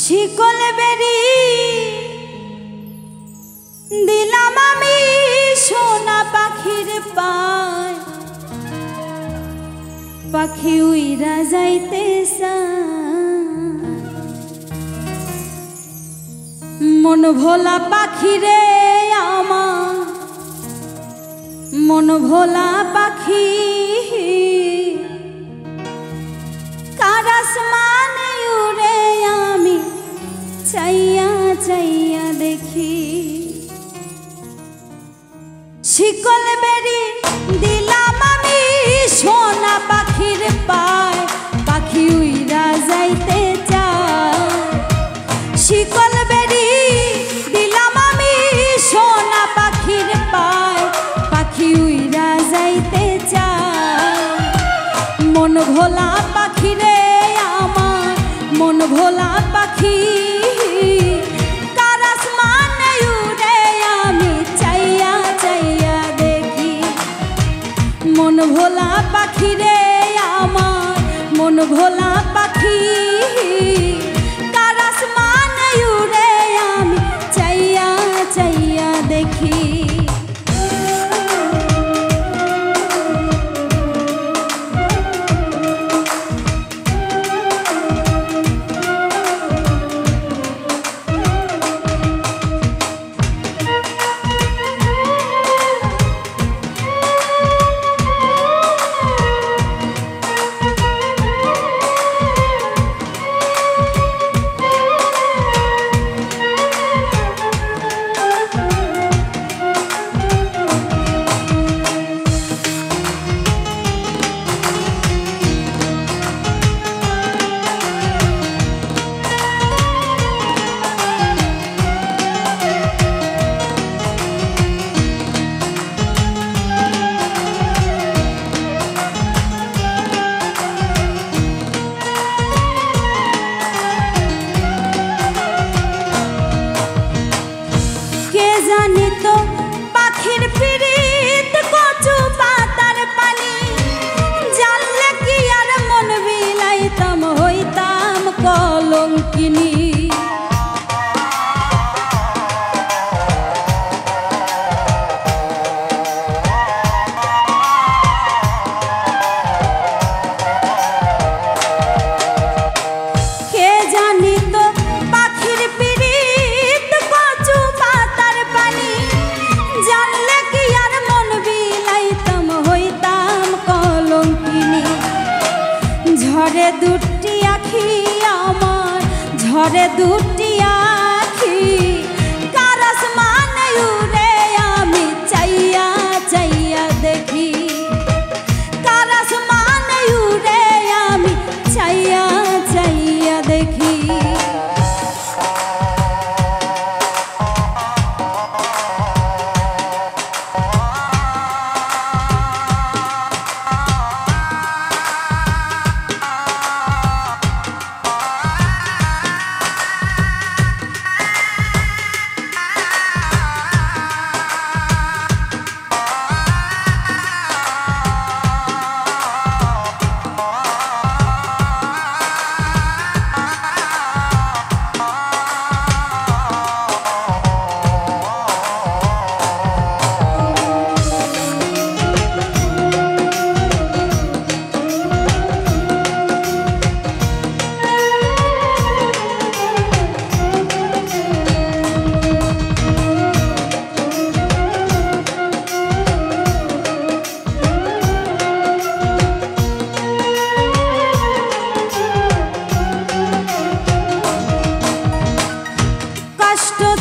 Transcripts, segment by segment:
শিকল বেরি দিলাম আমি সোনা পাখির পায়, পাখি উইরা যাইতে মন ভোলা পাখি রে আমার, মন ভোলা পাখি কার আসমানে উড়ে আমি চাইয়া চাইয়া দেখি। শিকল বেরি দিলাম আমি সোনা পাখির পায়, পাখি উইরা যাইতে চায়। শিকল বেরি দিলাম আমি সোনা পাখির পায়, পাখি উইরা যাইতে চায়। মন ভোলা পাখি রে আমার, মন ভোলা পাখি কার আসমানে উড়ে আমি চাইয়া চাইয়া দেখি। মন ভোলা পাখি রে আমার, মন ভোলা পাখি কার আসমানে উড়ে আমি চাইয়া চাইয়া দেখি। জানি তো পাখির পিরিত কচু পাতার পানি, জানলে কি আর মন বিলাইতাম হইতাম কলঙ্কিনী। কে জানি তো পাখির পিরিত কচু পাতার পানি, জানলে কি আর মন বিলাইতাম হইতাম কলঙ্কিনী। ঝরে দুটি আখি আমার, ঝরে দুটি আখি কার আসমানে উড়ে আমি চাইয়া চাইয়া দেখি। কার আসমানে উড়ে আমি চাইয়া চাইয়া দেখি।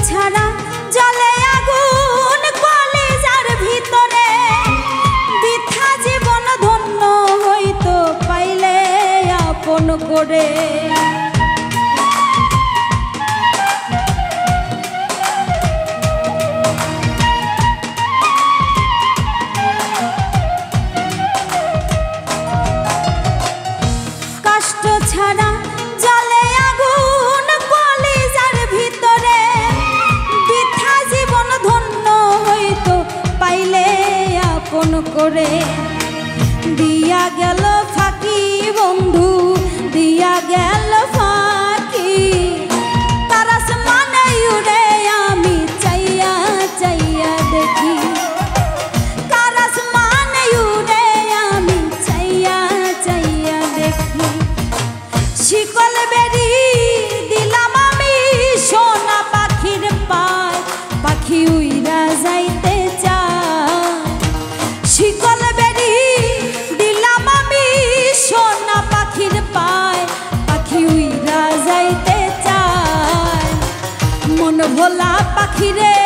ছাড়া জলে আগুন কলিজার ভিতরে, বৃথা জীবন ধন্য হইতো পাইলে আপন করে। কষ্ট ছাড়া জলে আগুন কলিজার ভিতরে, বৃথা জীবন ধন্য হইতো পাইলে আপন করে। দিয়া গেল ফাঁকি বন্ধু, দিয়া গেল ফাঁকি পাখি রে